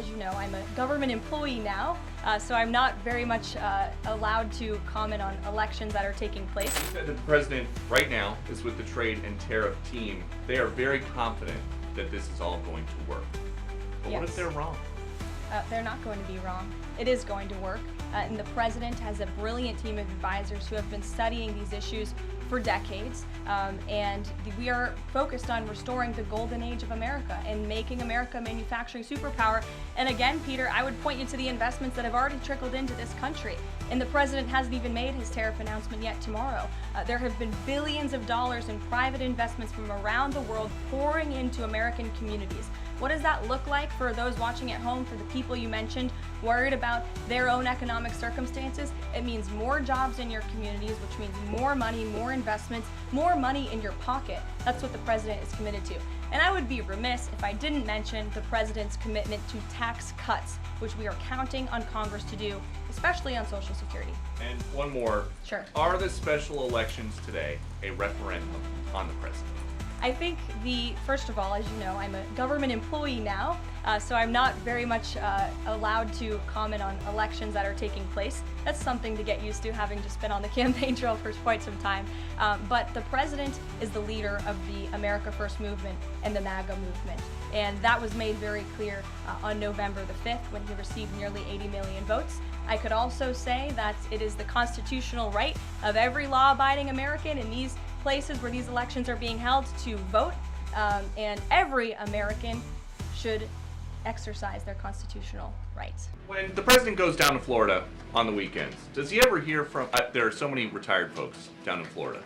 as you know, I'm a government employee now, so I'm not very much allowed to comment on elections that are taking place. The president right now is with the trade and tariff team. They are very confident that this is all going to work. But what if they're wrong? They're not going to be wrong. It is going to work. And the president has a brilliant team of advisors who have been studying these issues for decades. And we are focused on restoring the golden age of America and making America a manufacturing superpower. And again, Peter, I would point you to the investments that have already trickled into this country. And the president hasn't even made his tariff announcement yet tomorrow. There have been billions of dollars in private investments from around the world pouring into American communities. What does that look like for those watching at home, for the people you mentioned, worried about their own economic circumstances? It means more jobs in your communities, which means more money, more investments, more money in your pocket. That's what the president is committed to. And I would be remiss if I didn't mention the president's commitment to tax cuts, which we are counting on Congress to do, especially on Social Security. And one more. Sure. Are the special elections today a referendum on the president? I think first of all, as you know, I'm a government employee now, so I'm not very much allowed to comment on elections that are taking place. That's something to get used to, having just been on the campaign trail for quite some time. But the president is the leader of the America First movement and the MAGA movement. And that was made very clear on November the 5th when he received nearly 80 million votes. I could also say that it is the constitutional right of every law-abiding American in these places where these elections are being held to vote, and every American should exercise their constitutional rights. When the president goes down to Florida on the weekends, does he ever hear from, there are so many retired folks down in Florida,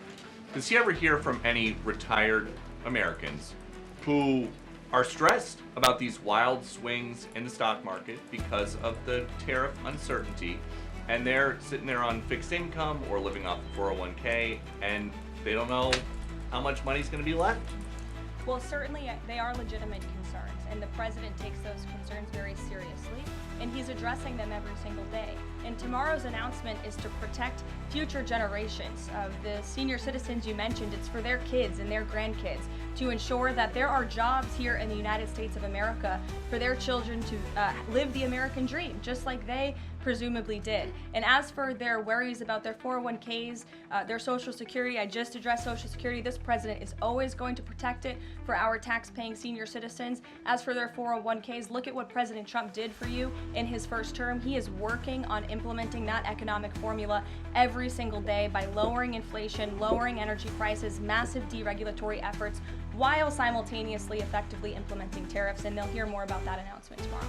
does he ever hear from any retired Americans who are stressed about these wild swings in the stock market because of the tariff uncertainty, and they're sitting there on fixed income or living off the 401k, and they don't know how much money's going to be left? Well, certainly they are legitimate concerns, and the president takes those concerns very seriously, and he's addressing them every single day. And tomorrow's announcement is to protect future generations of the senior citizens you mentioned. It's for their kids and their grandkids to ensure that there are jobs here in the United States of America for their children to live the American dream, just like they presumably did. And as for their worries about their 401ks, their Social Security, I just addressed Social Security. This president is always going to protect it for our tax-paying senior citizens. As for their 401ks, look at what President Trump did for you in his first term. He is working on implementing that economic formula every single day by lowering inflation, lowering energy prices, massive deregulatory efforts, while simultaneously effectively implementing tariffs. And they'll hear more about that announcement tomorrow.